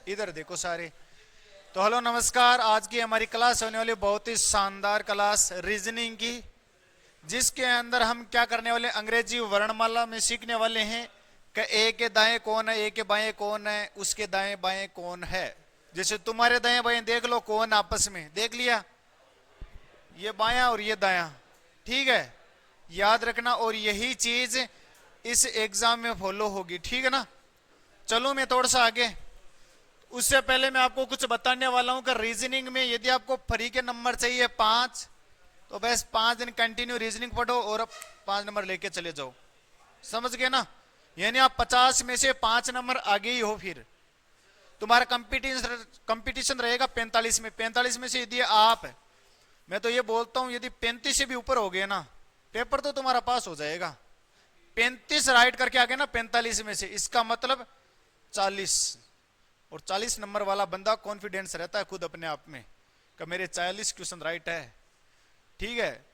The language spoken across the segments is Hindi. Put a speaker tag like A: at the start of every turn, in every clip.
A: इधर देखो सारे। तो हेलो नमस्कार, आज की हमारी क्लास होने वाली बहुत ही शानदार क्लास रीजनिंग की, जिसके अंदर हम क्या करने वाले, अंग्रेजी वर्णमाला में सीखने वाले हैं कि ए के दाएं कौन है, ए के बाएं कौन है, उसके दाएं बाएं कौन है। जैसे तुम्हारे दाएं बाएं देख लो कौन आपस में, देख लिया, ये बायां और ये दायां, ठीक है, याद रखना। और यही चीज इस एग्जाम में फॉलो होगी, ठीक है ना। चलो मैं थोड़ा सा आगे, उससे पहले मैं आपको कुछ बताने वाला हूं कि रीजनिंग में यदि आपको फ्री के नंबर चाहिए 5, तो बस 5 दिन कंटिन्यू रीजनिंग पढ़ो और अब 5 नंबर लेके चले जाओ, समझ गए ना। यानी आप 50 में से 5 नंबर आगे ही हो, फिर तुम्हारा कंपटीशन रहेगा 45 में। 45 में से यदि आप, मैं तो ये बोलता हूं यदि 35 से भी ऊपर हो गए ना, पेपर तो तुम्हारा पास हो जाएगा। 35 राइट करके आ गए ना 45 में से, इसका मतलब 40, और 40 नंबर वाला बंदा कॉन्फिडेंस रहता है खुद अपने आप में कि मेरे 40 क्वेश्चन राइट है, ठीक है,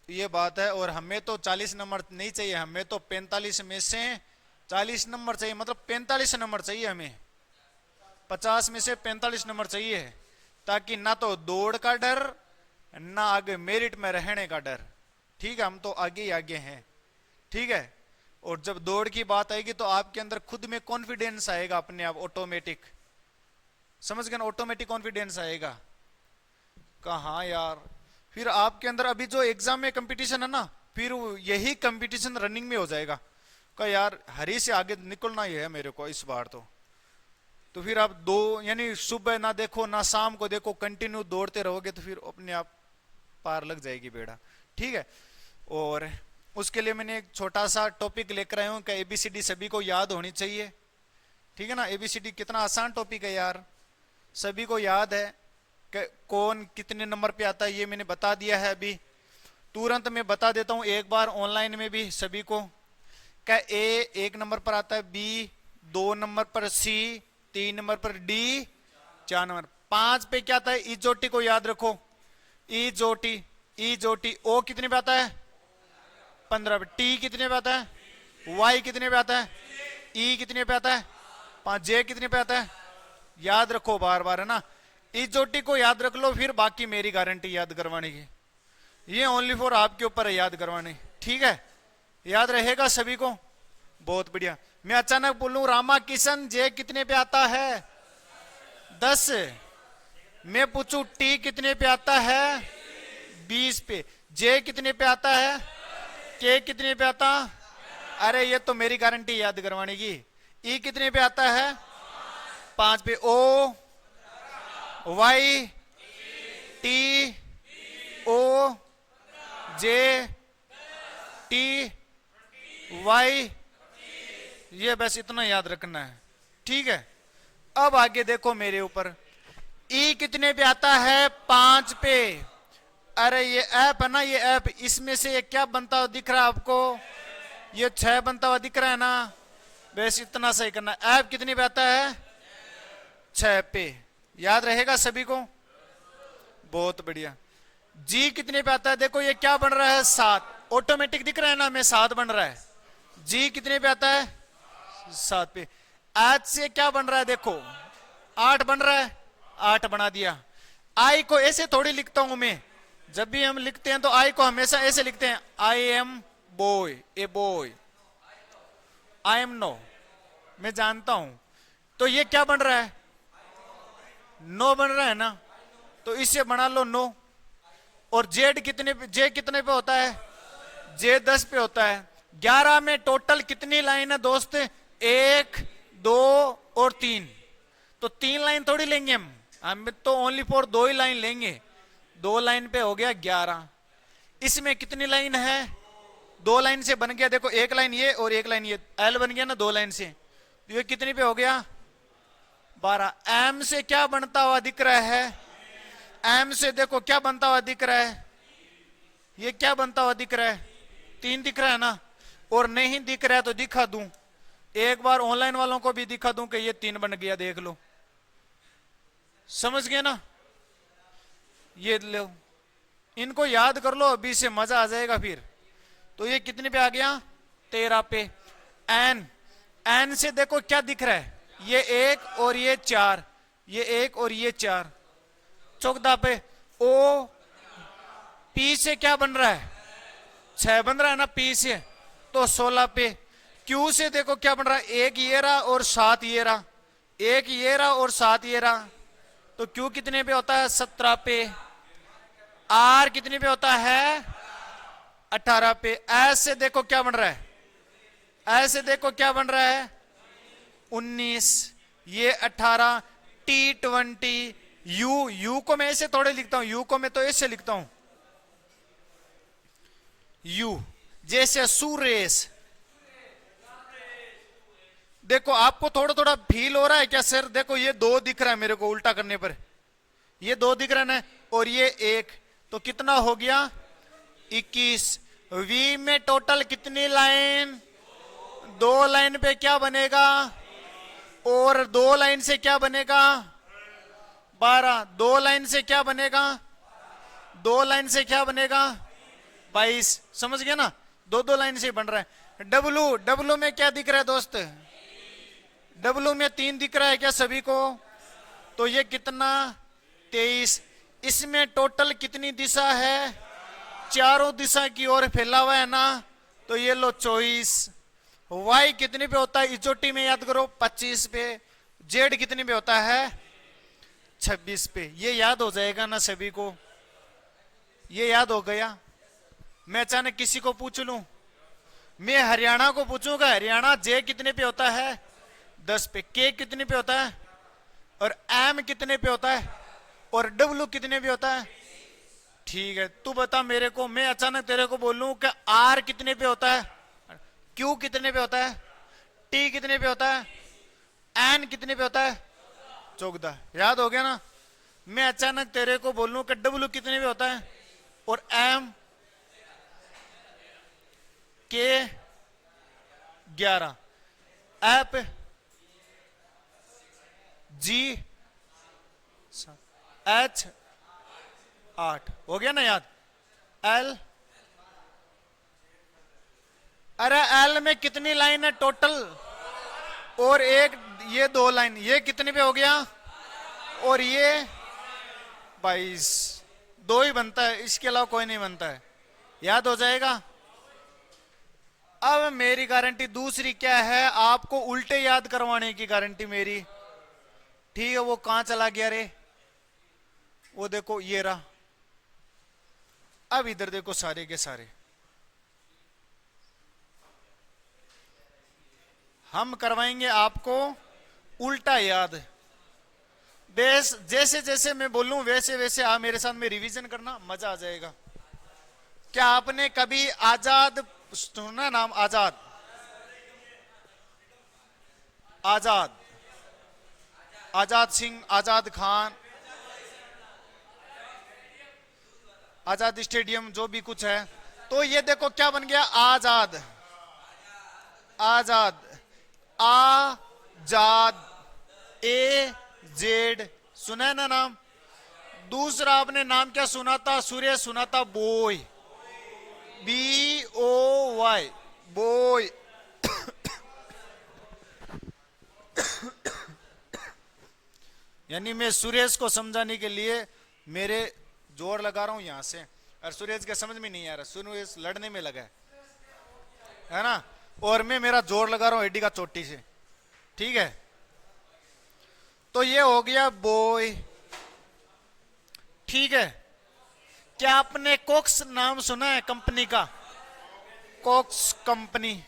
A: ये बात है। और हमें तो 40 नंबर नहीं चाहिए, हमें तो 45 में से 40 नंबर चाहिए, मतलब 45 नंबर चाहिए हमें, 50 में से 45 नंबर चाहिए, ताकि ना तो दौड़ का डर ना आगे मेरिट में रहने का डर, ठीक है, हम तो आगे ही आगे हैं, ठीक है। और जब दौड़ की बात आएगी तो आपके अंदर खुद में कॉन्फिडेंस आएगा अपने आप, ऑटोमेटिक, समझ गए ना, ऑटोमेटिक कॉन्फिडेंस आएगा। कहा यार, फिर आपके अंदर अभी जो एग्जाम में कंपटीशन है ना, फिर यही कंपटीशन रनिंग में हो जाएगा का यार हरी से आगे निकलना ही है मेरे को इस बार तो फिर आप दो, यानी सुबह ना देखो ना शाम को देखो, कंटिन्यू दौड़ते रहोगे तो फिर अपने आप पार लग जाएगी बेड़ा, ठीक है। और उसके लिए मैंने एक छोटा सा टॉपिक लेकर आया हूं कि एबीसीडी सभी को याद होनी चाहिए, ठीक है ना। एबीसीडी कितना आसान टॉपिक है यार, सभी को याद है कि कौन कितने नंबर पे आता है, ये मैंने बता दिया है। अभी तुरंत मैं बता देता हूं एक बार ऑनलाइन में भी सभी को, क्या ए 1 नंबर पर आता है, बी 2 नंबर पर, सी 3 नंबर पर, डी 4 नंबर, 5 पे क्या आता है, इजोटी को याद रखो, इजोटी, इजोटी। ओ कितने पे आता है, 15 पे। टी कितने पे आता है, वाई कितने पे आता है, ई कितने पे आता है, 5। जे कितने पे आता है, याद रखो बार बार, है ना। इजोटी को याद रख लो, फिर बाकी मेरी गारंटी याद करवाने की, ये ओनली फॉर आपके ऊपर है याद करवाने, ठीक है। याद रहेगा सभी को, बहुत बढ़िया। मैं अचानक बोलूं रामा किशन जे कितने पे आता है, 10। मैं पूछूं टी कितने पे आता है, 20 पे। जे कितने पे आता है, के कितने पे आता, अरे ये तो मेरी गारंटी याद करवाने की। ई कितने पे आता है, 5 पे। ओ वाई टी ओ जे टी वाई, ये बस इतना याद रखना है, ठीक है। अब आगे देखो मेरे ऊपर, ई कितने पे आता है, 5 पे। अरे ये ऐप है ना, ये ऐप, इसमें से ये क्या बनता हुआ दिख रहा है आपको, ये 6 बनता हुआ दिख रहा है ना, बस इतना सही करना। ऐप कितने पे आता है, 6 पे, याद रहेगा सभी को, बहुत बढ़िया। जी कितने पे आता है, देखो ये क्या बन रहा है, 7, ऑटोमेटिक दिख रहा है ना, हमें 7 बन रहा है। जी कितने पे आता है, 7 पे। एच से क्या बन रहा है, देखो 8 बन रहा है, 8 बना दिया। आई को ऐसे थोड़ी लिखता हूं मैं, जब भी हम लिखते हैं तो आई को हमेशा ऐसे लिखते हैं, I am boy, a boy, I am know, मैं जानता हूं। तो ये क्या बन रहा है, नो बन रहा है ना, तो इससे बना लो नो। और जेड कितने पे, जे कितने पे होता है, जे 10 पे होता है। 11 में टोटल कितनी लाइन है दोस्त, 1 2 और 3, तो 3 लाइन थोड़ी लेंगे हम तो ओनली फॉर 2 ही लाइन लेंगे, 2 लाइन पे हो गया 11। इसमें कितनी लाइन है, 2 लाइन से बन गया, देखो 1 लाइन ये और 1 लाइन ये, एल बन गया ना 2 लाइन से, ये कितनी पे हो गया, 12। एम से क्या बनता हुआ दिख रहा है, एम से देखो क्या बनता हुआ दिख रहा है, ये क्या बनता हुआ दिख रहा है, 3 दिख रहा है ना। और नहीं दिख रहा है तो दिखा दूं, एक बार ऑनलाइन वालों को भी दिखा दूं कि ये 3 बन गया, देख लो, समझ गए ना। ये लो, इनको याद कर लो, अभी से मजा आ जाएगा फिर। तो ये कितने पे आ गया, 13 पे। एन, एन से देखो क्या दिख रहा है, ये 1 और ये 4, ये 1 और ये 4, 14 पे ओ पी से क्या बन रहा है, 6 बन रहा है ना पी से, तो 16 पे क्यू से देखो क्या बन रहा है, 1 ये रहा और 7 ये रहा, 1 ये रहा और 7 ये रहा, तो क्यू कितने पे होता है, 17 पे। आर कितने पे होता है, 18 पे। ऐसे देखो क्या बन रहा है, ऐसे देखो क्या बन रहा है, 19, ये 18, T20, यू को मैं ऐसे थोड़े लिखता हूं, यू को मैं तो ऐसे लिखता हूं, यू जैसे सुरेश। देखो आपको थोड़ा थोड़ा फील हो रहा है क्या सर, देखो ये 2 दिख रहा है मेरे को उल्टा करने पर, ये 2 दिख रहा है ना, और ये 1, तो कितना हो गया, 21। वी में टोटल कितनी लाइन, 2 लाइन पे क्या बनेगा, और 2 लाइन से क्या बनेगा, 12, 2 लाइन से क्या बनेगा, 2 लाइन से क्या बनेगा, 22। समझ गया ना, 2 लाइन से बन रहा है। डब्लू, डब्लू में क्या दिख रहा है दोस्त, डब्लू में 3 दिख रहा है क्या सभी को, तो ये कितना, 23। इसमें टोटल कितनी दिशा है, चारों दिशा की ओर फैला हुआ है ना, तो ये लो 24। वाई कितने पे होता है इचोटी में, याद करो 25 पे। जेड कितने पे होता है, 26 पे। ये याद हो जाएगा ना सभी को, ये याद हो गया। मैं अचानक किसी को पूछ लूं, मैं हरियाणा को पूछूंगा, हरियाणा जे कितने पे होता है, 10 पे। के कितने पे होता है, और एम कितने पे होता है, और डब्ल्यू कितने पे होता है। ठीक है, तू बता मेरे को, मैं अचानक तेरे को बोलूं कि आर कितने पे होता है, क्यू कितने पे होता है, टी कितने पे होता है, एन कितने पे होता है, 14। याद हो गया ना। मैं अचानक तेरे को बोलूं कि डब्ल्यू कितने पे होता है, और एम के 11, एप जी 8, हो गया ना याद। एल, अरे एल में कितनी लाइन है टोटल, और एक ये 2 लाइन, ये कितने पे हो गया, और ये 22। 2 ही बनता है, इसके अलावा कोई नहीं बनता है, याद हो जाएगा। अब मेरी गारंटी दूसरी क्या है, आपको उल्टे याद करवाने की गारंटी मेरी। ठीक है, वो कहां चला गया रे, वो देखो ये रहा। अब इधर देखो सारे के सारे, हम करवाएंगे आपको उल्टा याद। बेस जैसे जैसे मैं बोलूं वैसे वैसे आप मेरे साथ में रिवीजन करना, मजा आ जाएगा। क्या आपने कभी आजाद सुना नाम, आजाद, आजाद, आजाद सिंह, आजाद खान, आजाद स्टेडियम, जो भी कुछ है। तो ये देखो क्या बन गया, आजाद, आजाद, आजाद, ए जेड, सुना है ना नाम। दूसरा आपने नाम क्या सुना था, सूर्य सुना था, बोय, BOY, बोय। यानी मैं सुरेश को समझाने के लिए मेरे जोर लगा रहा हूं यहां से, और सुरेश के समझ में नहीं आ रहा, सुरेश लड़ने में लगा है ना, और मैं मेरा जोर लगा रहा हूं एडी का चोटी से। ठीक है, तो ये हो गया बॉय। ठीक है, क्या आपने कोक्स नाम सुना है कंपनी का, कोक्स कंपनी।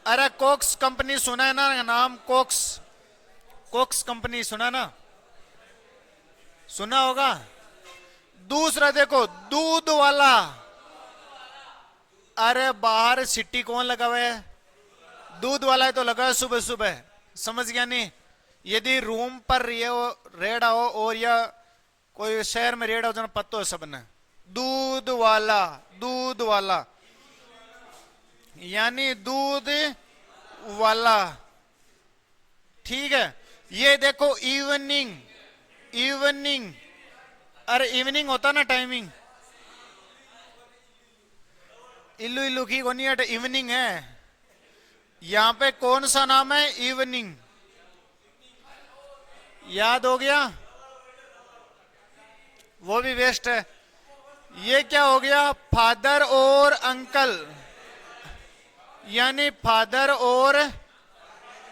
A: अरे कोक्स कंपनी सुना है ना नाम, कोक्स, कोक्स कंपनी सुना ना, सुना होगा। दूसरा देखो दूध वाला, अरे बाहर सिटी कौन लगा हुआ है, दूध वाला है तो लगा है सुबह सुबह, समझ गया नहीं। यदि रूम पर ये रेड़ा हो और या कोई शहर में रेड़ा हो जाना पत्तो है सबने, दूध वाला, दूध वाला यानी दूध वाला। ठीक है, ये देखो इवनिंग, इवनिंग, अरे इवनिंग होता ना टाइमिंग, इल्लू इल्लू की कोनी, इवनिंग है। यहां पे कौन सा नाम है, इवनिंग। याद हो गया, वो भी वेस्ट है। ये क्या हो गया, फादर और अंकल, यानी फादर और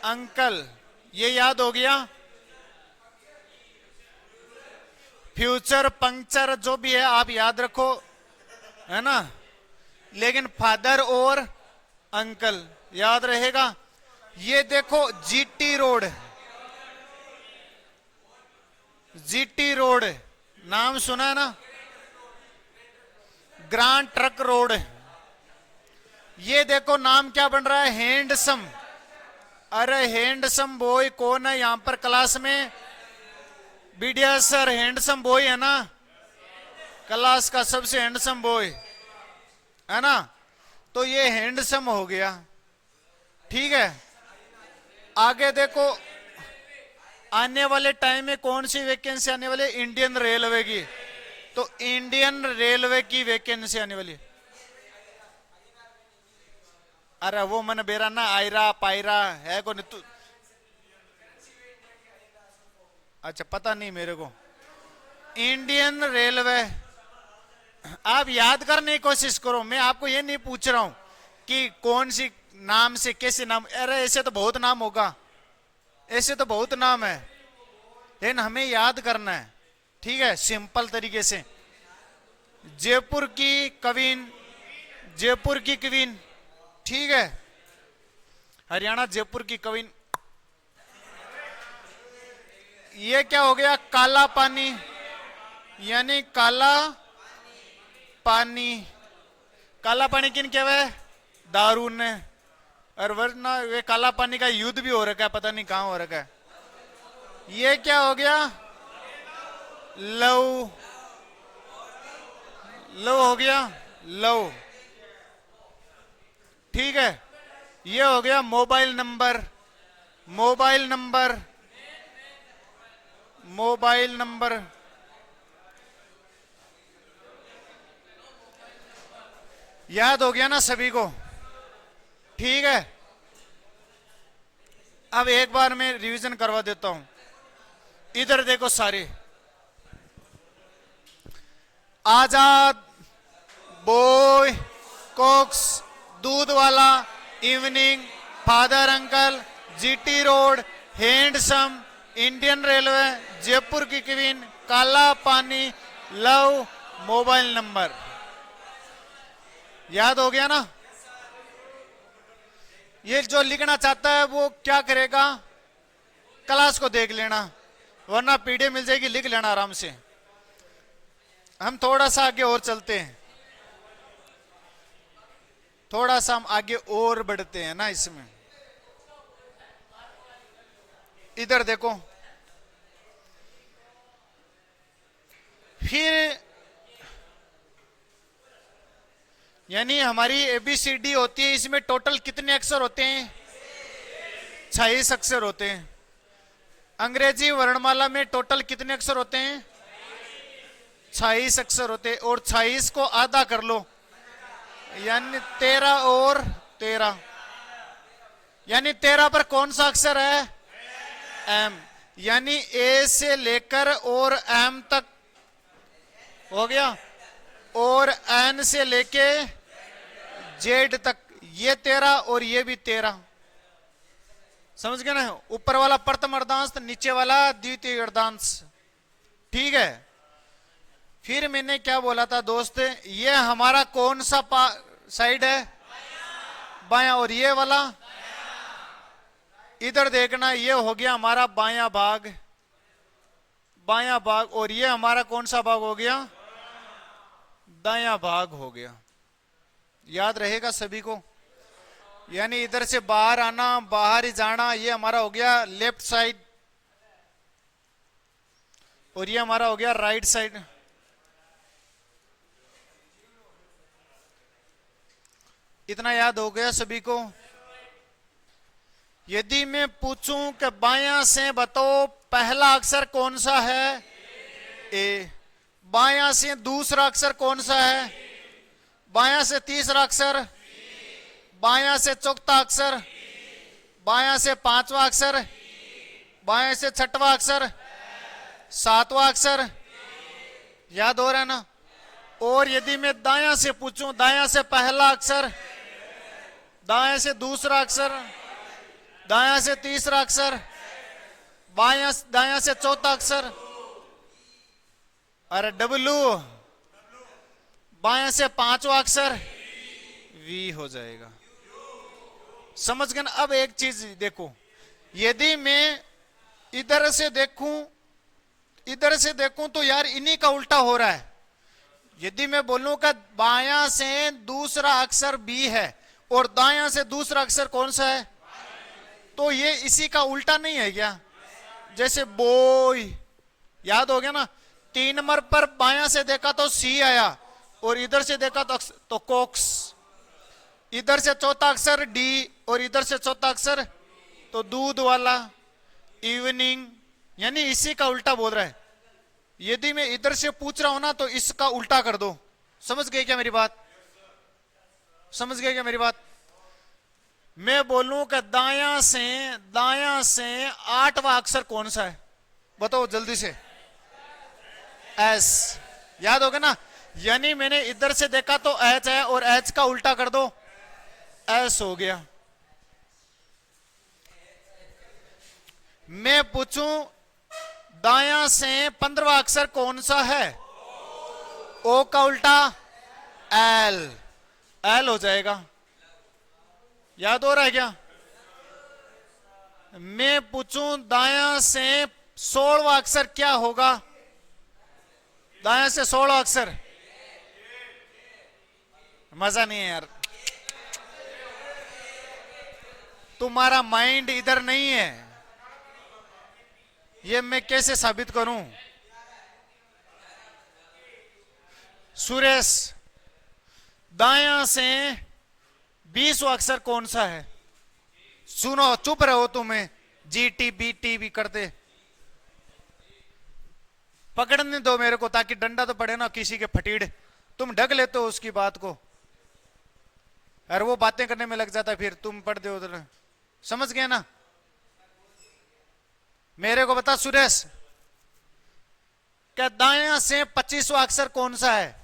A: अंकल, ये याद हो गया। फ्यूचर, पंक्चर, जो भी है आप याद रखो, है ना, लेकिन फादर और अंकल याद रहेगा। ये देखो जीटी रोड, जीटी रोड नाम सुना है ना, ग्रांड ट्रक रोड। ये देखो नाम क्या बन रहा है, हैंडसम। अरे हैंडसम बॉय कौन है यहां पर क्लास में, बीडिया सर, हैंडसम बॉय है ना, क्लास का सबसे हैंडसम बॉय है ना, तो ये हैंडसम हो गया। ठीक है, आगे देखो आने वाले टाइम में कौन सी वैकेंसी आने वाली, इंडियन रेलवे की, तो इंडियन रेलवे की वैकेंसी आने वाली। अरे वो मन बेरा ना, आयरा पायरा है कौन तू, अच्छा पता नहीं मेरे को। इंडियन रेलवे, आप याद करने की कोशिश करो, मैं आपको ये नहीं पूछ रहा हूं कि कौन सी नाम से कैसे नाम, अरे ऐसे तो बहुत नाम होगा, ऐसे तो बहुत नाम है, लेकिन हमें याद करना है। ठीक है, सिंपल तरीके से। जयपुर की कवीन, जयपुर की क्वीन, ठीक है, हरियाणा जयपुर की कवीन। ये क्या हो गया, काला पानी, यानी काला पानी। काला पानी किन क्या है, दारू ने, और वरना वे काला पानी का युद्ध भी हो रखा है, पता नहीं कहां हो रखा है। ये क्या हो गया, लव, लव हो गया, लव। ठीक है, ये हो गया mobile number, mobile number, mobile number. याद हो गया ना सभी को, ठीक है। अब एक बार मैं रिवीजन करवा देता हूं, इधर देखो सारे, आजाद, बॉय, कॉक्स, दूध वाला, evening, father uncle, GT road, handsome, Indian railway, Jaipur की क्वीन, काला पानी, लव, मोबाइल नंबर। याद हो गया ना। ये जो लिखना चाहता है वो क्या करेगा, क्लास को देख लेना, वरना पीडीएफ मिल जाएगी, लिख लेना आराम से। हम थोड़ा सा आगे और चलते हैं, थोड़ा सा हम आगे और बढ़ते हैं ना इसमें। इधर देखो, फिर यानी हमारी एबीसीडी होती है, इसमें टोटल कितने अक्षर होते हैं, 26 अक्षर होते हैं। अंग्रेजी वर्णमाला में टोटल कितने अक्षर होते हैं, 26 अक्षर होते हैं, और 26 को आधा कर लो, यानी 13 और 13, यानी 13 पर कौन सा अक्षर है, एम, यानी ए से लेकर और एम तक हो गया, और एन से लेके जेड तक, ये 13 और ये भी 13। समझ गए ना, ऊपर वाला प्रथम अर्धांश, नीचे वाला द्वितीय अर्धांश। ठीक है, फिर मैंने क्या बोला था दोस्त, ये हमारा कौन सा साइड है, बायां, और ये वाला इधर देखना, ये हो गया हमारा बायां भाग, बायां भाग, और ये हमारा कौन सा भाग हो गया, दायां भाग हो गया। याद रहेगा सभी को, यानी इधर से बाहर आना, बाहर ही जाना, ये हमारा हो गया लेफ्ट साइड, और ये हमारा हो गया राइट साइड। इतना याद हो गया सभी को। यदि मैं पूछूं कि बायां से बताओ पहला अक्षर कौन सा है, ए, बायां से दूसरा अक्षर कौन सा है, बायां से तीसरा अक्षर, बायां से चौथा अक्षर, बायां से पांचवा अक्षर, बायां से छठवां अक्षर, सातवां अक्षर याद हो रहा है ना। और यदि मैं दायां से पूछूं, दायां से पहला अक्षर, दायां से दूसरा अक्षर, दायां से तीसरा अक्षर, दायां से चौथा अक्षर, अरे डब्लू, बायां से पांचवा अक्षर वी हो जाएगा। समझ गए ना। अब एक चीज देखो, यदि मैं इधर से देखूं तो यार इन्हीं का उल्टा हो रहा है। यदि मैं बोलूं कि बायां से दूसरा अक्षर बी है और दायां से दूसरा अक्षर कौन सा है, तो ये इसी का उल्टा नहीं है क्या। जैसे बॉय, याद हो गया ना। 3 नंबर पर बायां से देखा तो सी आया और इधर से देखा तो कॉक्स। इधर से चौथा अक्षर डी और इधर से चौथा अक्षर तो दूध वाला, इवनिंग, यानी इसी का उल्टा बोल रहा है। यदि मैं इधर से पूछ रहा हूं ना तो इसका उल्टा कर दो। समझ गए क्या मेरी बात, समझ गए क्या मेरी बात। मैं बोलूं कि दायां से 8वां अक्षर कौन सा है, बताओ जल्दी से। एस, याद होगा ना। यानी मैंने इधर से देखा तो एच है और एच का उल्टा कर दो, एस हो गया। मैं पूछूं दायां से 15वां अक्षर कौन सा है, ओ का उल्टा एल, एल हो जाएगा। याद हो रहा है क्या। मैं पूछूं दायां से 16वां अक्षर क्या होगा, दायां से 16वां अक्षर, मजा नहीं है यार, तुम्हारा माइंड इधर नहीं है। ये मैं कैसे साबित करूं। सुरेश, दायां से 20वां अक्षर कौन सा है। सुनो, चुप रहो तुम्हें, जी टी बी टी भी करते। पकड़ने दो मेरे को ताकि डंडा तो पड़े ना किसी के फटीड़। तुम ढक लेते हो उसकी बात को और वो बातें करने में लग जाता है, फिर तुम पढ़ दो उधर। समझ गए ना। मेरे को बता सुरेश, क्या दायां से 25वां अक्षर कौन सा है।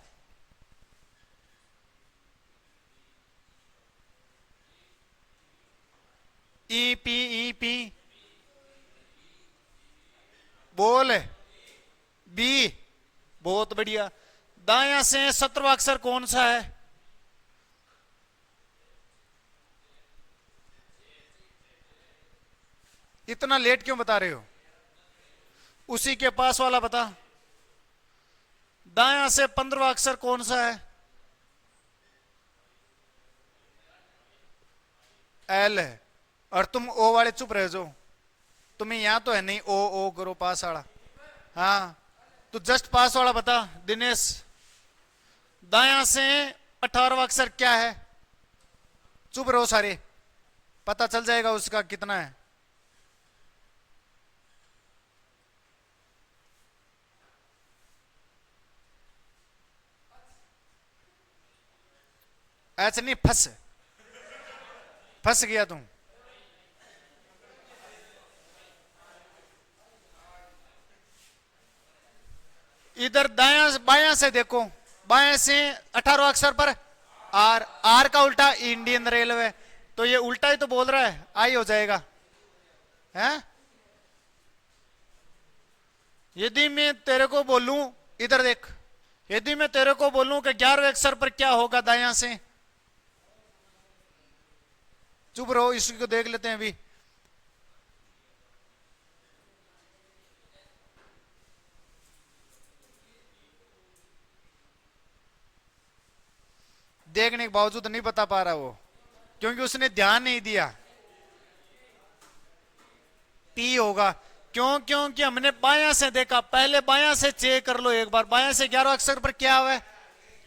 A: ई पी बोल, बी, बहुत बढ़िया। दायां से 17वां अक्षर कौन सा है। इतना लेट क्यों बता रहे हो, उसी के पास वाला बता। दायां से 15वां अक्षर कौन सा है, एल है। और तुम ओ वाले चुप रह जाओ, तुम्हें यहां तो है नहीं ओ ओ करो पास वाला। हाँ, तो जस्ट पास वाला बता दिनेश। दायां से 18वां अक्षर क्या है, चुप रहो सारे, पता चल जाएगा उसका कितना है। ऐसे नहीं, फंस गया तुम। इधर बायां से देखो, बायां से 18वां अक्षर पर आर, आर का उल्टा इंडियन रेलवे। तो ये उल्टा ही तो बोल रहा है, आई हो जाएगा हैं। यदि मैं तेरे को बोलूं, इधर देख, यदि मैं तेरे को बोलूं कि 11वें अक्षर पर क्या होगा दायां से, चुप रहो, इसी को देख लेते हैं अभी। देखने के बावजूद नहीं बता पा रहा वो, क्योंकि उसने ध्यान नहीं दिया। टी होगा, क्योंकि हमने बायां से देखा। पहले बायां से चेक कर लो एक बार, बायां से 11वें अक्षर पर क्या हुआ है,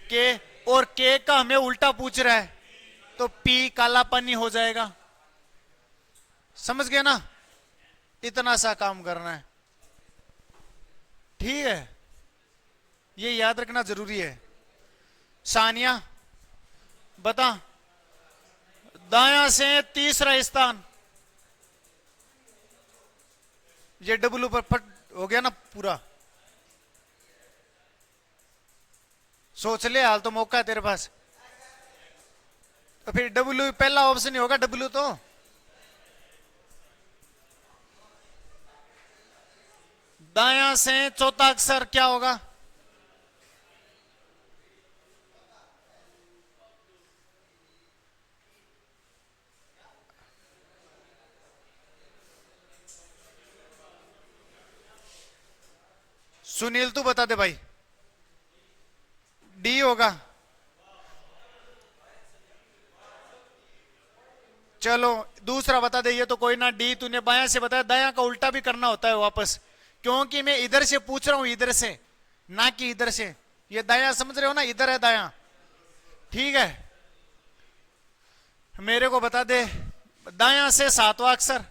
A: के, और के का हमें उल्टा पूछ रहा है, तो पी काला पानी हो जाएगा। समझ गए ना। इतना सा काम करना है, ठीक है, ये याद रखना जरूरी है। सानिया बता, दायां से 3रा स्थान, ये डब्लू पर फट हो गया ना पूरा। सोच ले, हाल तो मौका है तेरे पास। तो फिर डब्ल्यू पहला ऑप्शन ही होगा, डब्ल्यू तो। दायां से चौथा अक्षर क्या होगा? सुनील तू बता दे भाई। डी होगा। चलो दूसरा बता दे, ये तो कोई ना, डी तूने बायां से बताया, दायां का उल्टा भी करना होता है वापस, क्योंकि मैं इधर से पूछ रहा हूं, इधर से ना कि इधर से। ये दायां समझ रहे हो ना, इधर है दायां। ठीक है, मेरे को बता दे दायां से सातवां अक्षर।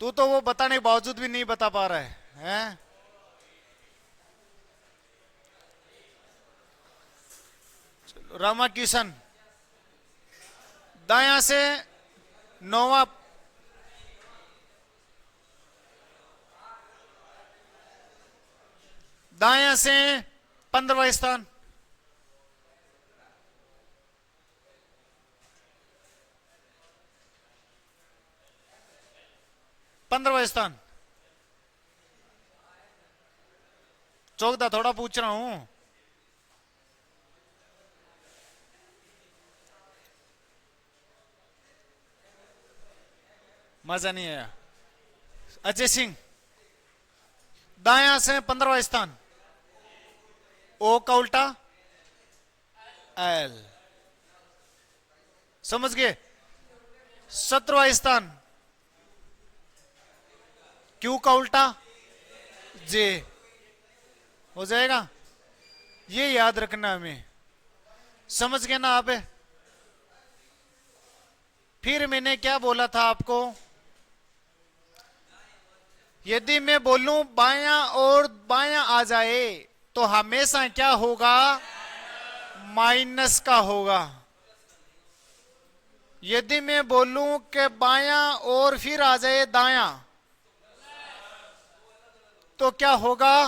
A: तू तो वो बताने के बावजूद भी नहीं बता पा रहा है, हैं? रामा किशन। दायां से नौवा, दायां से 15वां स्थान। 15वां स्थान। चौकदा थोड़ा पूछ रहा हूं। मजा नहीं आया। अजय सिंह। दायां से 15वां स्थान। ओ का उल्टा एल। समझ गए? 17वां स्थान। क्यू का उल्टा जे। हो जाएगा, ये याद रखना हमें। समझ गए ना आप? फिर मैंने क्या बोला था आपको? यदि मैं बोलूं बायां और बायां आ जाए तो हमेशा क्या होगा? माइनस का होगा। यदि मैं बोलूं कि बायां और फिर आ जाए दायां तो क्या होगा?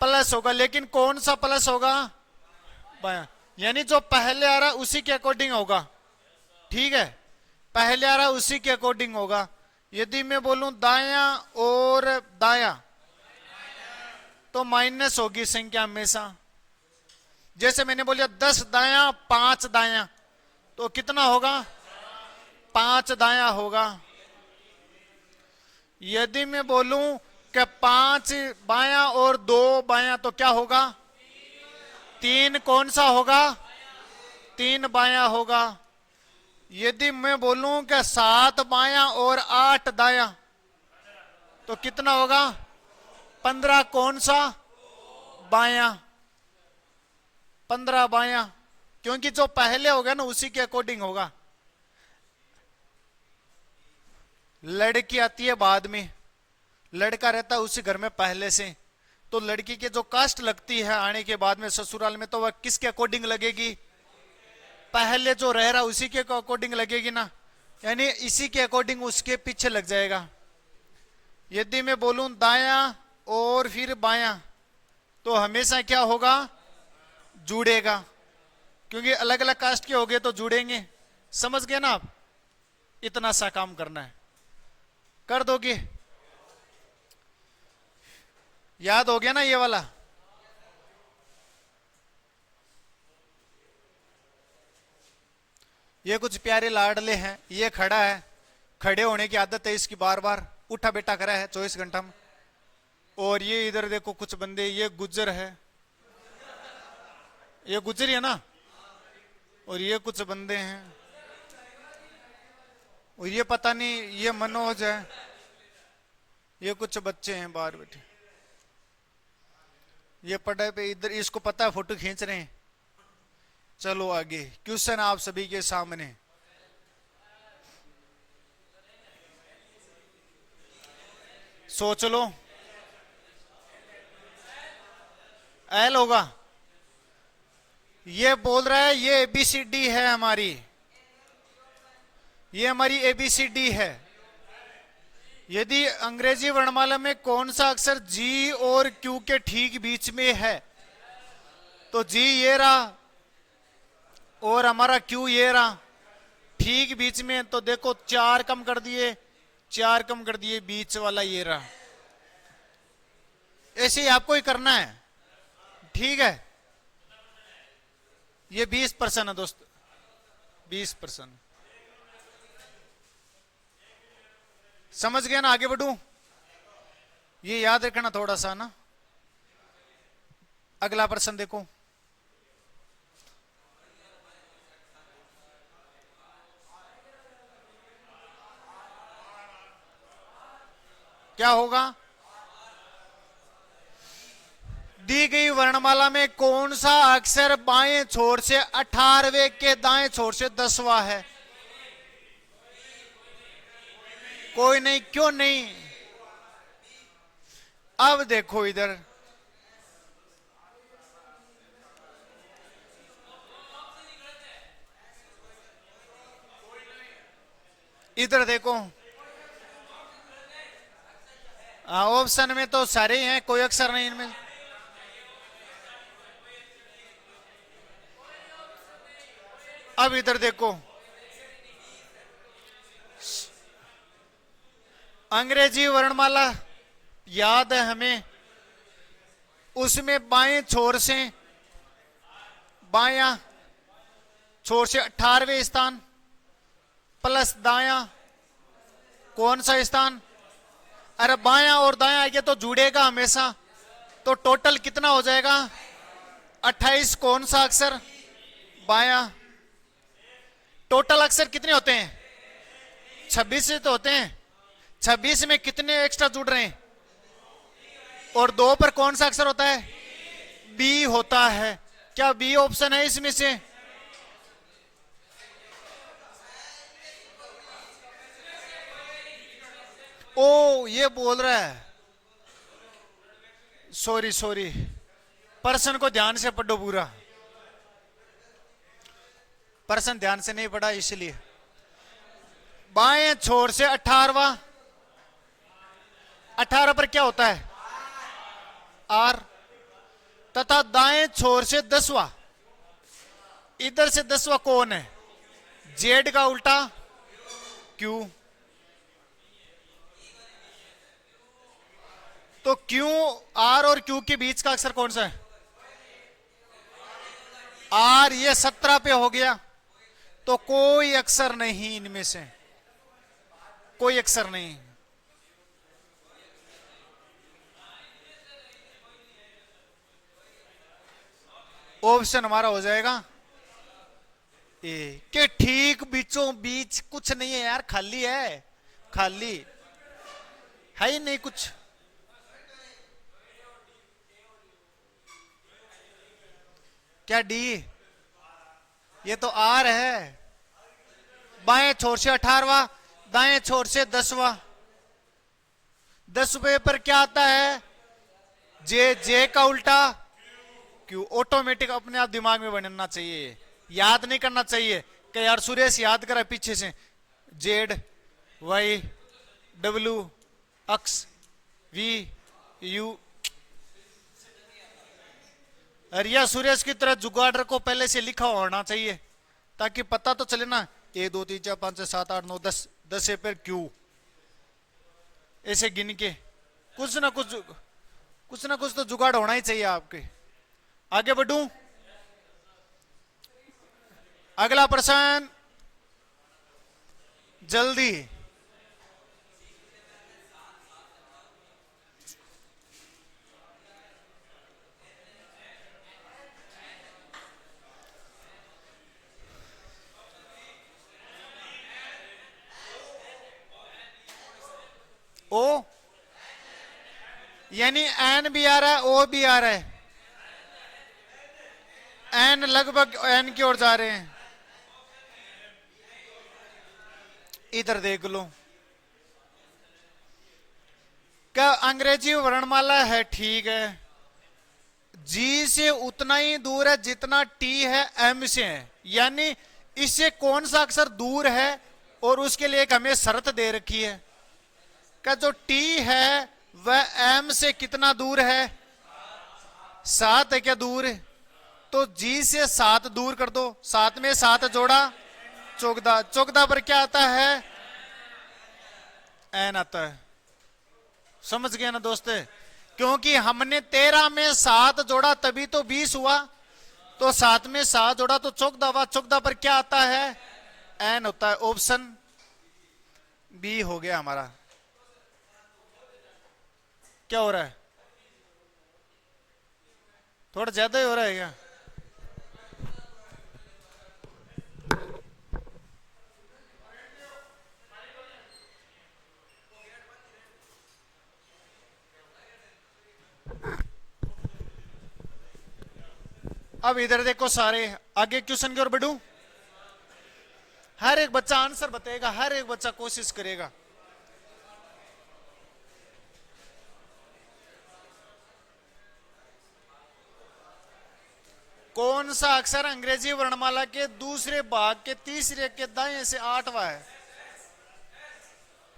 A: प्लस होगा। लेकिन कौन सा प्लस होगा? बायां। यानी जो पहले आ रहा है उसी के अकॉर्डिंग होगा। ठीक है, पहले आ रहा है उसी के अकॉर्डिंग होगा। यदि मैं बोलूं दायां और दायां तो माइनस होगी संख्या हमेशा। जैसे मैंने बोला 10 दायां 5 दायां तो कितना होगा? 5 दायां होगा। यदि मैं बोलूं कि 5 बायां और 2 बायां तो क्या होगा? 3 कौन सा होगा? 3 बायां होगा। यदि मैं बोलूं कि 7 बायां और 8 दायां तो कितना होगा? 15 कौन सा? बायां। 15 बायां, क्योंकि जो पहले होगा ना उसी के अकॉर्डिंग होगा। लड़की आती है बाद में, लड़का रहता है उसी घर में पहले से, तो लड़की के जो कास्ट लगती है आने के बाद में ससुराल में, तो वह किसके अकॉर्डिंग लगेगी? पहले जो रह रहा उसी के अकॉर्डिंग लगेगी ना, यानी इसी के अकॉर्डिंग उसके पीछे लग जाएगा। यदि मैं बोलूं दायां और फिर बायां तो हमेशा क्या होगा? जुड़ेगा, क्योंकि अलग अलग कास्ट के हो गए तो जुड़ेंगे। समझ गए ना आप? इतना सा काम करना है, कर दोगे? याद हो गया ना ये वाला? ये कुछ प्यारे लाडले हैं। ये खड़ा है, खड़े होने की आदत है इसकी, बार बार उठा बैठा करा है 24 घंटा में। और ये इधर देखो कुछ बंदे, ये गुज्जर है, ये गुज्जर है ना, और ये कुछ बंदे हैं, और ये पता नहीं ये मनोज है, ये कुछ बच्चे हैं बाहर बैठे, ये पढ़ाई पे इधर, इसको पता है फोटो खींच रहे हैं। चलो आगे क्वेश्चन आप सभी के सामने। सोच लो। एल होगा। ये बोल रहा है ये एबीसीडी है हमारी, ये हमारी एबीसीडी है। यदि अंग्रेजी वर्णमाला में कौन सा अक्षर जी और क्यू के ठीक बीच में है, तो जी ये रहा और हमारा क्यू ये रहा ठीक बीच में। तो देखो चार कम कर दिए, चार कम कर दिए, बीच वाला ये रहा। ऐसे ही आपको ही करना है, ठीक है। ये 20% है दोस्त, 20%। समझ गए ना? आगे बढ़ू, ये याद रखना थोड़ा सा ना। अगला प्रश्न देखो, क्या होगा? दी गई वर्णमाला में कौन सा अक्षर बाएं छोर से 18वें के दाएं छोर से 10वां है? कोई नहीं, क्यों नहीं? अब देखो इधर, इधर देखो, ऑप्शन में तो सारे ही हैं, कोई अक्षर नहीं इनमें। अब इधर देखो, अंग्रेजी वर्णमाला याद है हमें, उसमें बाएं छोर से, बायां छोर से 18वें स्थान प्लस दायां कौन सा स्थान? अरे बायां और दायां आगे तो जुड़ेगा हमेशा, तो टोटल कितना हो जाएगा? 28। कौन सा अक्षर? बायां। टोटल अक्षर कितने होते हैं? 26 से तो होते हैं। 26 में कितने एक्स्ट्रा जुड़ रहे हैं? और 2 पर कौन सा अक्षर होता है? बी होता है। क्या बी ऑप्शन है इसमें से? ओ ये बोल रहा है, सॉरी सॉरी, प्रश्न को ध्यान से पढ़ो पूरा। प्रश्न ध्यान से नहीं पढ़ा इसलिए। बाएं छोर से 18वां, 18 पर क्या होता है? आर। तथा दाएं छोर से 10वां, इधर से 10वां कौन है? जेड का उल्टा क्यू। तो क्यू, आर और क्यू के बीच का अक्षर कौन सा है? आर। ये 17 पे हो गया, तो कोई अक्षर नहीं इनमें से, कोई अक्षर नहीं। ऑप्शन हमारा हो जाएगा ए के ठीक बीचों बीच कुछ नहीं है यार, खाली है, खाली है ही नहीं कुछ। क्या डी? ये तो आर है। बाएं छोर से 18वां, दाएं छोर से 10वां। 10वें पर क्या आता है? जे। जे का उल्टा क्यू। ऑटोमेटिक अपने आप दिमाग में बनना चाहिए, याद नहीं करना चाहिए कि यार सुरेश याद करा पीछे से। Z, Y, W, X, V, U. Riya Suresh की तरह जुगाड़ को पहले से लिखा होना चाहिए, ताकि पता तो चले ना, 1 2 3 4 5 6 7 8 9 10, 10 से फिर क्यू, ऐसे गिन के कुछ ना कुछ तो जुगाड़ होना ही चाहिए आपके। आगे बढ़ूं, अगला प्रश्न जल्दी। ओ यानी एन भी आ रहा है, ओ भी आ रहा है। एन लगभग एन की ओर जा रहे हैं। इधर देख लो, क्या अंग्रेजी वर्णमाला है? ठीक है। जी से उतना ही दूर है जितना टी है एम से है, यानी इससे कौन सा अक्षर दूर है, और उसके लिए एक हमें शर्त दे रखी है कि जो टी है वह एम से कितना दूर है, 7 है क्या दूर है, तो जी से 7 दूर कर दो, 7 में 7 जोड़ा 14, 14 पर क्या आता है, एन आता है। समझ गया ना दोस्त, क्योंकि हमने 13 में 7 जोड़ा तभी तो 20 हुआ, तो 7 में 7 जोड़ा तो 14 हुआ, 14 पर क्या आता है, एन होता है। ऑप्शन बी हो गया हमारा। क्या हो रहा है, थोड़ा ज्यादा ही हो रहा है क्या? अब इधर देखो सारे, आगे क्वेश्चन की ओर बढ़ू। हर एक बच्चा आंसर बताएगा, हर एक बच्चा कोशिश करेगा। कौन सा अक्षर अंग्रेजी वर्णमाला के दूसरे भाग के तीसरे के दाएं से 8वां है?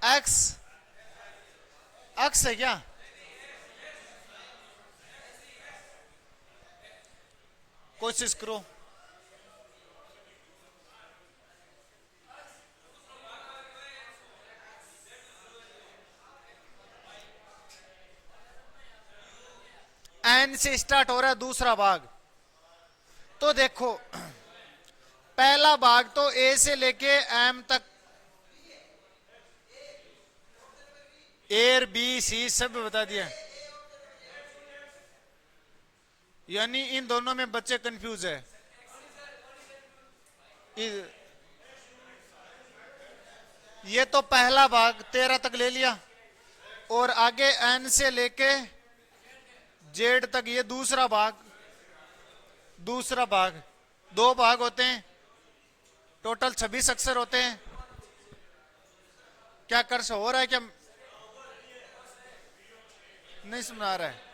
A: एक्स, एक्स है क्या? कोशिश करो। एन से स्टार्ट हो रहा है दूसरा भाग, तो देखो पहला भाग तो ए से लेके एम तक, ए बी सी सब बता दिया, यानी इन दोनों में बच्चे कंफ्यूज है। ये तो पहला भाग 13 तक ले लिया, और आगे एन से लेके जेड तक ये दूसरा भाग, दूसरा भाग, 2 भाग होते हैं, टोटल 26 अक्षर होते हैं। क्या कर हो रहा है क्या, नहीं समझ आ रहा है?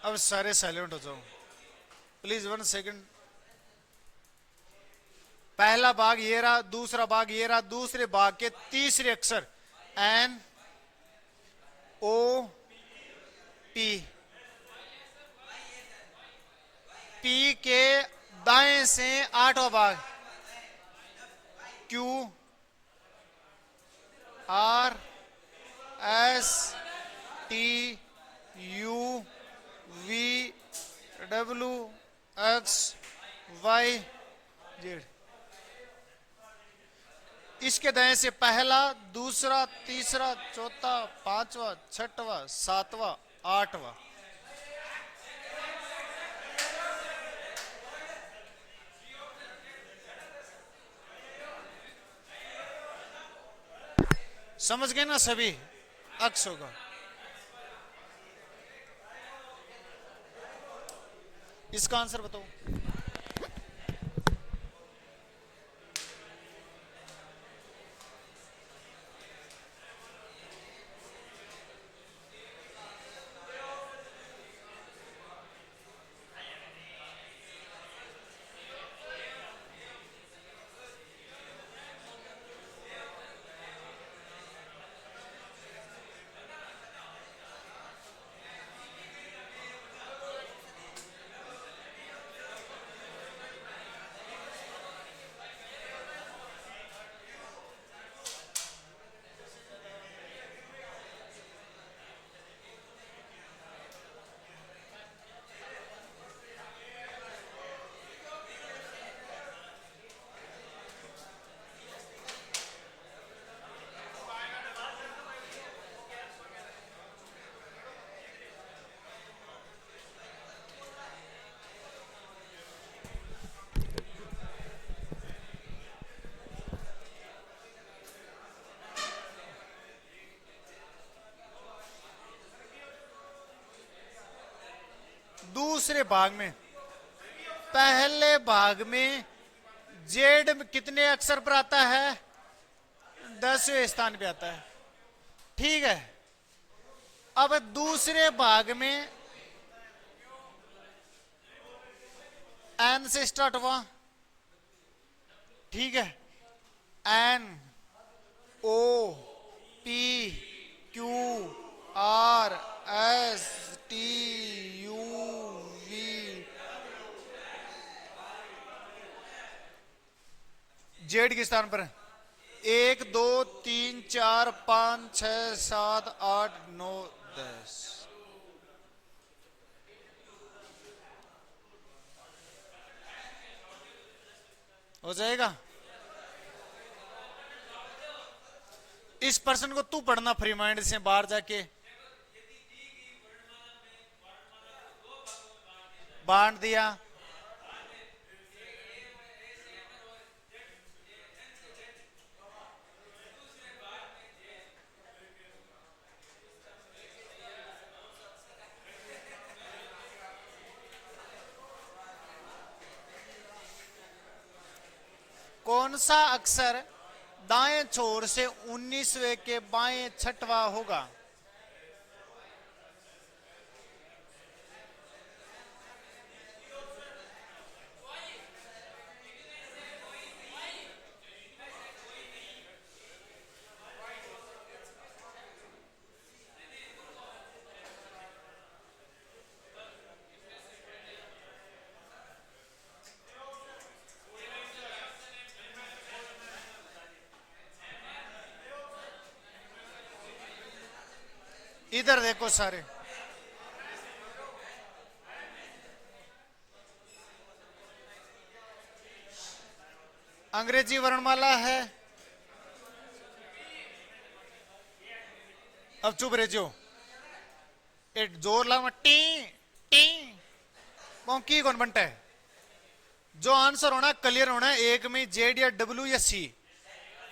A: अब सारे साइलेंट हो जाओ प्लीज, 1 सेकंड। पहला भाग ये रहा, दूसरा भाग ये रहा, दूसरे भाग के तीसरे अक्षर एन ओ पी, पी के दाएं से 8वां भाग Q R S T U V W X Y Z. इसके दाएं से पहला, दूसरा, तीसरा, चौथा, 5वां, 6वां, 7वां, 8वां। समझ गए ना सभी? अक्स होगा। इसका आंसर बताओ। दूसरे भाग में, पहले भाग में जेड कितने अक्षर पर आता है? 10वें स्थान पे आता है। ठीक है, अब दूसरे भाग में एन से स्टार्ट हुआ। ठीक है, N O P Q R S T U V, Z के स्थान पर 1 2 3 4 5 6 7 8 9 10। हो जाएगा। इस पर्सन को तू पढ़ना फ्री माइंड से बाहर जाके, बांट दिया। कौन सा अक्षर दाएं छोर से 19वें के बाएं छठवा होगा? इधर देखो सारे, अंग्रेजी वर्णमाला है। अब चुप रह जो, एक जोर ला टी टी की कौन बनता है? जो आंसर होना क्लियर होना है, एक में जेड या डब्ल्यू या सी।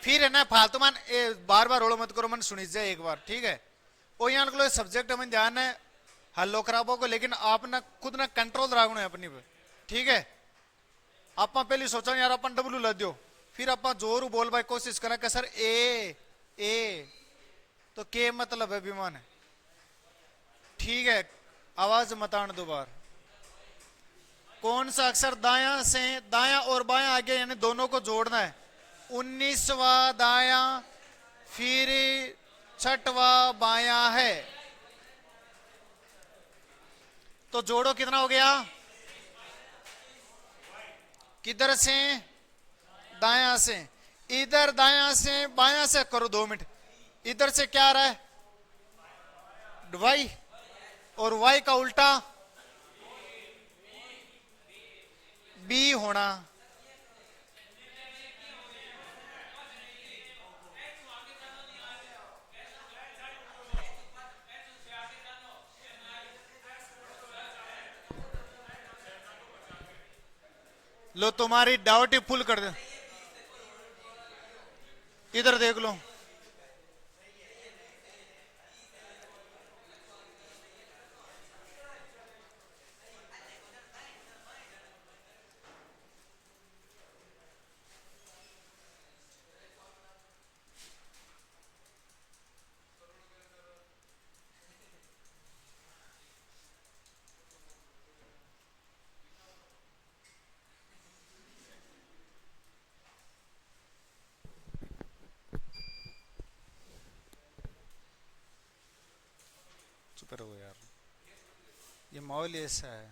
A: फिर है ना फालतू मान बार बार रोलो मत करो, मन सुनी जाए एक बार। ठीक है, वो यहाँ सब्जेक्ट हमें ध्यान है हल्लो खराबों को, लेकिन आप ना खुद ना कंट्रोल रखना है अपनी पे। ठीक है, आप पहले सोचा यार अपन डब्ल्यू ला दो, फिर आप जोर बोल भाई कोशिश करा कि सर ए तो के मतलब है विमान है। ठीक है, आवाज मत आने दो बार। कौन सा अक्षर दाया से, दाया और बाया आगे यानी दोनों को जोड़ना है। 19वां दाया फिर छठवा बाया है, तो जोड़ो कितना हो गया? किधर से? दाया से। इधर दाया से बाया से करो 2 मिनट। इधर से क्या आ रहा है? वाई, और वाई का उल्टा बी होना। लो तुम्हारी डाउट ही फुल कर दे, इधर देख लो। चुप रहो यार, ये माहौल ऐसा है।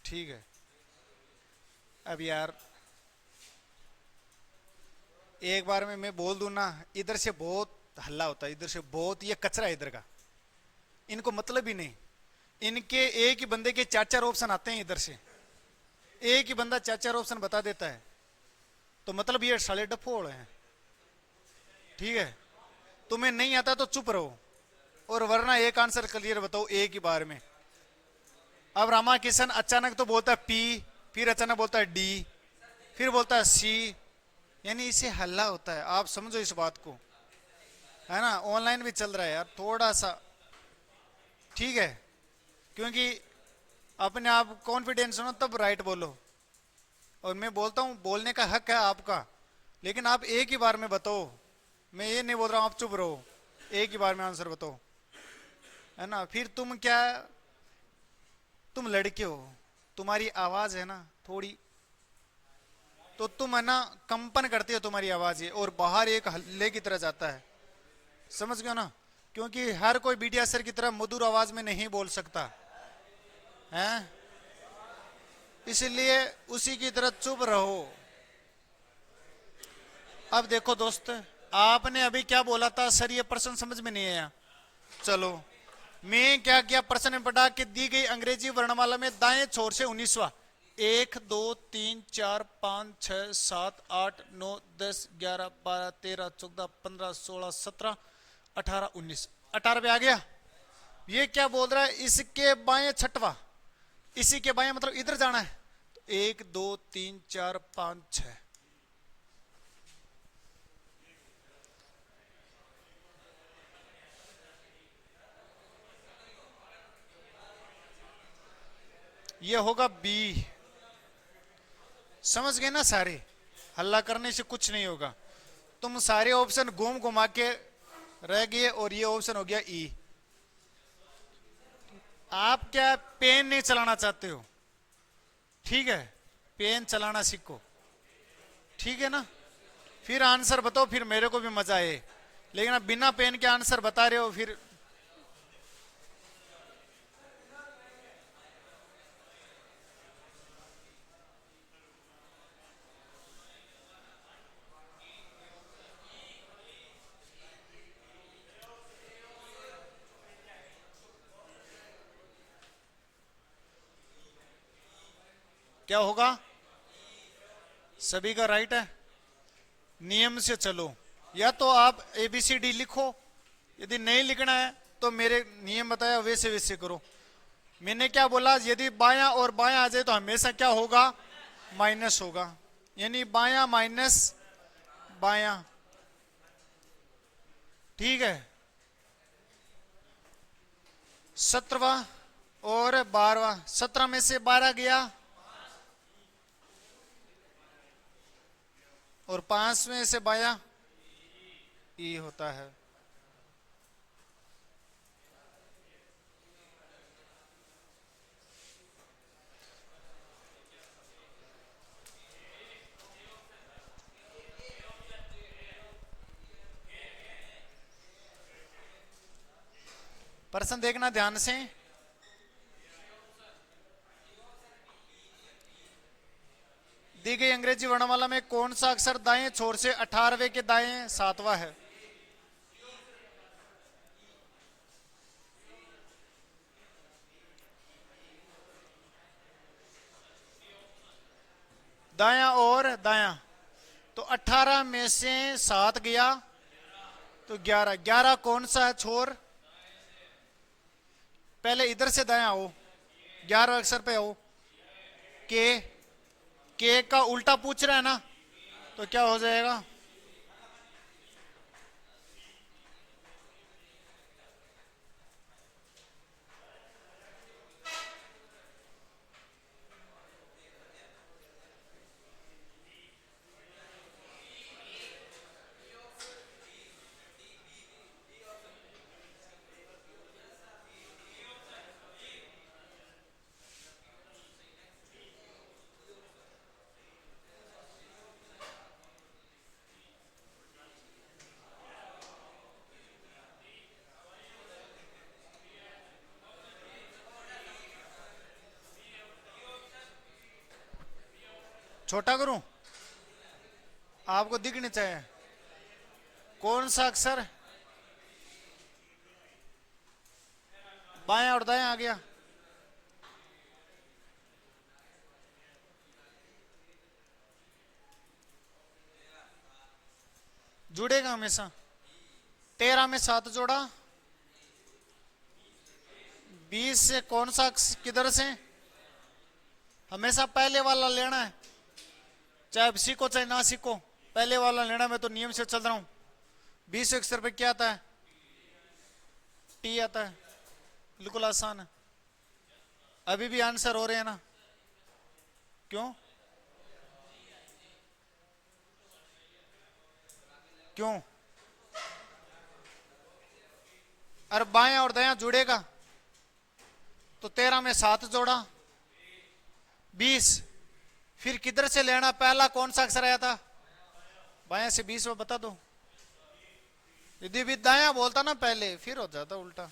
A: ठीक है, अब यार एक बार में मैं बोल दूं ना, इधर से बहुत हल्ला होता है, इधर से बहुत, ये कचरा है इधर का, इनको मतलब ही नहीं। इनके एक ही बंदे के 4-4 ऑप्शन आते हैं इधर से, एक ही बंदा 4-4 ऑप्शन बता देता है, तो मतलब ये साले डफोड़ हैं। ठीक है, तुम्हें नहीं आता तो चुप रहो, और वरना एक आंसर क्लियर बताओ एक ही बार में। अब रामा किशन अचानक तो बोलता है पी, फिर अचानक बोलता है डी, फिर बोलता है सी, यानी इसे हल्ला होता है। आप समझो इस बात को, है ना। ऑनलाइन भी चल रहा है यार थोड़ा सा, ठीक है, क्योंकि अपने आप कॉन्फिडेंस हो ना तब राइट बोलो। और मैं बोलता हूं बोलने का हक है आपका, लेकिन आप एक ही बार में बताओ। मैं ये नहीं बोल रहा हूं आप चुप रहो, एक ही बार में आंसर बताओ, है ना। फिर तुम क्या, तुम लड़के हो, तुम्हारी आवाज है ना थोड़ी, तो तुम है ना कंपन करती हो तुम्हारी आवाज ये, और बाहर एक हल्ले की तरह जाता है, समझ गए ना। क्योंकि हर कोई बीटिया सर की तरह मधुर आवाज में नहीं बोल सकता है, इसलिए उसी की तरह चुप रहो। अब देखो दोस्त, आपने अभी क्या बोला था सर, ये प्रश्न समझ में नहीं आया। चलो मैं क्या किया, प्रश्न में पढ़ा कि दी गई अंग्रेजी वर्णमाला में दाएं छोर से 19वां 1 2 3 4 5 6 7 8 9 10 11 12 13 14 15 16 17 18 19 18 पे आ गया। ये क्या बोल रहा है, इसके बाएं छठवा, इसी के बाएं मतलब इधर जाना है, तो 1 2 3 4 5 6, ये होगा बी। समझ गए ना सारे, हल्ला करने से कुछ नहीं होगा। तुम सारे ऑप्शन घूम घुमा के रह गए और ये ऑप्शन हो गया ई। आप क्या पेन नहीं चलाना चाहते हो, ठीक है, पेन चलाना सीखो, ठीक है ना। फिर आंसर बताओ, फिर मेरे को भी मजा आए। लेकिन आप बिना पेन के आंसर बता रहे हो, फिर क्या होगा, सभी का राइट है। नियम से चलो, या तो आप ABCD लिखो, यदि नहीं लिखना है तो मेरे नियम बताया वैसे वैसे करो। मैंने क्या बोला, यदि बायां और बायां आ जाए तो हमेशा क्या होगा, माइनस होगा, यानी बायां माइनस बायां, ठीक है। 17वां और 12वां, 17 में से 12 गया और 5 में से बायां ई होता है। प्रश्न देखना ध्यान से। दी गई अंग्रेजी वर्णमाला में कौन सा अक्षर दाएं छोर से 18वें के दाएं 7वां है। दाया और दाया, तो 18 में से 7 गया तो 11, 11 कौन सा है छोर, पहले इधर से दाया आओ, 11 अक्षर पे आओ। के का उल्टा पूछ रहा है ना, तो क्या हो जाएगा, छोटा करूं, आपको दिखनी चाहिए कौन सा अक्षर बायां और दायां आ गया। जुड़ेगा हमेशा, 13 में 7 जोड़ा, 20 से कौन सा किधर से, हमेशा पहले वाला लेना है, चाहे अब सीखो चाहे ना सीखो, पहले वाला लेना। मैं तो नियम से चल रहा हूं। 20 अक्षर पे क्या आता है, टी आता है, बिल्कुल आसान है। अभी भी आंसर हो रहे हैं ना? क्यों? क्यों? अरे बाएं और दायां जुड़ेगा तो 13 में 7 जोड़ा 20। फिर किधर से लेना? पहला कौन सा अक्षर आया था? बाएं से 20 में बता दो। यदि भी दायां बोलता ना पहले फिर हो जाता उल्टा।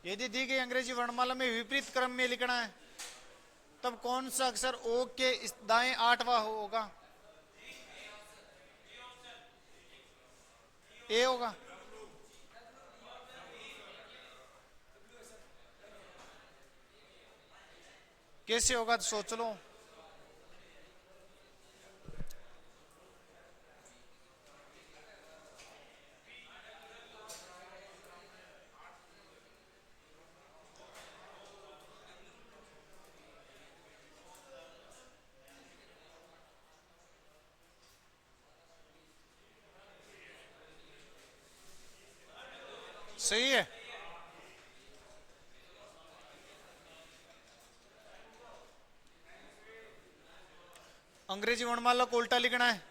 A: यदि दी गई अंग्रेजी वर्णमाला में विपरीत क्रम में लिखना है तब कौन सा अक्षर ओ के दाएं 8वां होगा? ए होगा। कैसे होगा तो सोच लो। सही है। अंग्रेजी वर्णमाला को उल्टा लिखना है।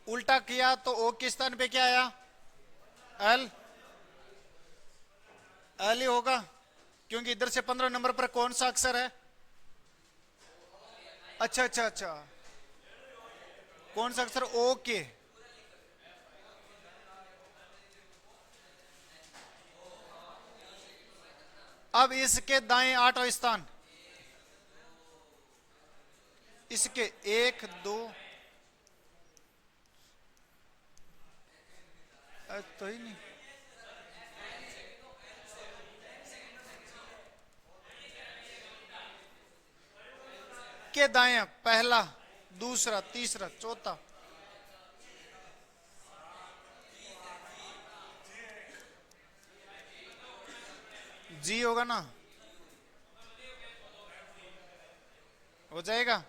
A: उल्टा किया तो ओ के स्थान पे क्या आया? एल। एल ही होगा क्योंकि इधर से 15 नंबर पर कौन सा अक्षर है? अच्छा अच्छा अच्छा, कौन सा अक्षर? ओ के। अब इसके दाएं 8वां स्थान, इसके 1 2 तो ही नहीं के दाएं पहला दूसरा तीसरा चौथा। जी होगा ना? हो जाएगा।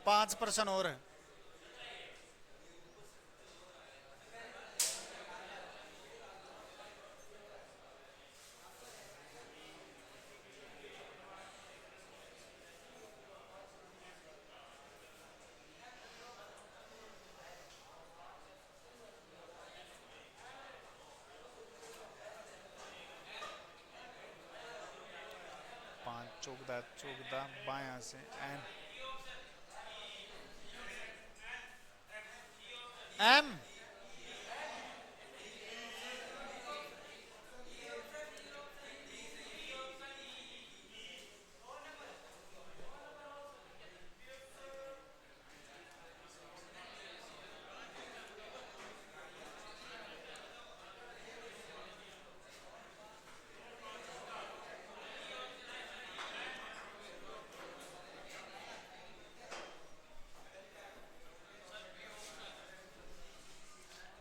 A: 5% और है। चौकदा चौकदा बाया से एम एम।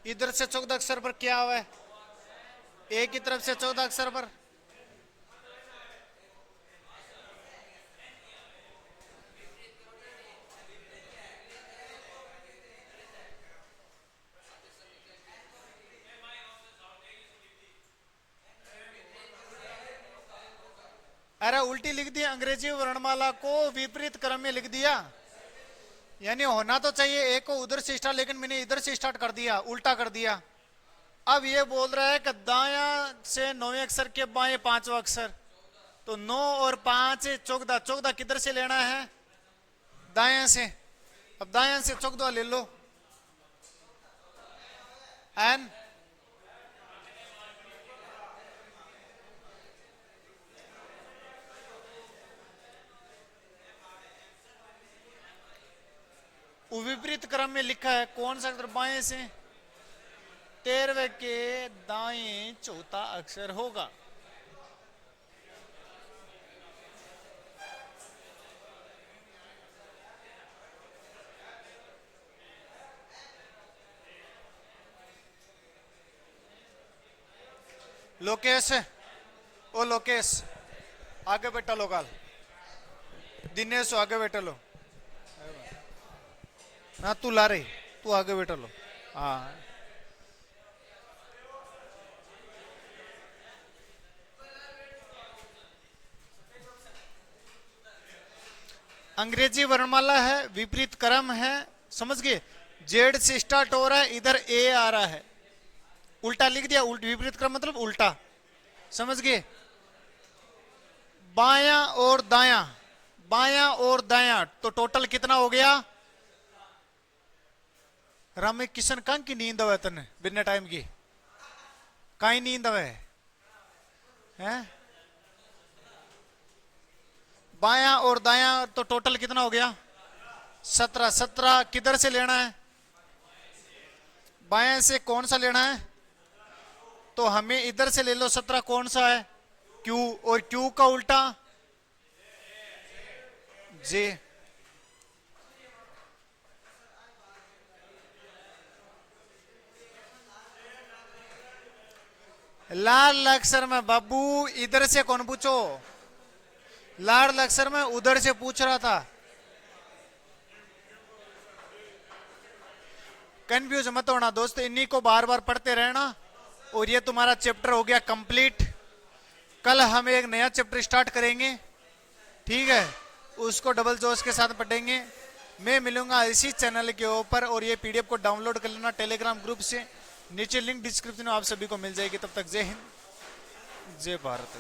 A: इधर से 14 अक्षर पर क्या हुआ है? ए की तरफ से 14 अक्षर पर अरे उल्टी लिख दिया, अंग्रेजी वर्णमाला को विपरीत क्रम में लिख दिया। यानी होना तो चाहिए ए को उधर से स्टार्ट, लेकिन मैंने इधर से स्टार्ट कर दिया, उल्टा कर दिया। अब ये बोल रहा है कि दाया से 9वें अक्षर के बाएं 5वां अक्षर, तो 9 और 5 14। 14 किधर से लेना है? दाया से। अब दाया से 14 ले लो। एन विपरीत क्रम में लिखा है, कौन सा अक्षर? बाएं से। 13वें के दाएं चौथा अक्षर होगा। लोकेश, ओ लोकेश आगे बैठा लो। काल दिनेश आगे बैठा लो। हाँ तू ला रही, तू आगे बैठा लो। हाँ अंग्रेजी वर्णमाला है, विपरीत क्रम है, समझ गए? जेड से स्टार्ट हो रहा है, इधर ए आ रहा है, उल्टा लिख दिया। विपरीत क्रम मतलब उल्टा, समझ गए? बायां और दायां, बायां और दायां, तो टोटल कितना हो गया? रामे किशन कहाँ की नींद आवे तने बिना टाइम की? कहीं नींद आवे हैं? बायां और दायां, तो टोटल कितना हो गया? 17। 17 किधर से लेना है? बायां से। कौन सा लेना है? तो हमें इधर से ले लो। 17 कौन सा है? क्यू, और क्यू का उल्टा जे। लाल अक्षर में बाबू इधर से कौन पूछो? लाल अक्षर में उधर से पूछ रहा था। कंफ्यूज मत होना दोस्त, इन्हीं को बार बार पढ़ते रहना और ये तुम्हारा चैप्टर हो गया कंप्लीट। कल हम एक नया चैप्टर स्टार्ट करेंगे, ठीक है? उसको डबल जोश के साथ पढ़ेंगे। मैं मिलूंगा इसी चैनल के ऊपर, और ये पीडीएफ को डाउनलोड कर लेना टेलीग्राम ग्रुप से, नीचे लिंक डिस्क्रिप्शन में आप सभी को मिल जाएगी। तब तक जय हिंद, जय भारत।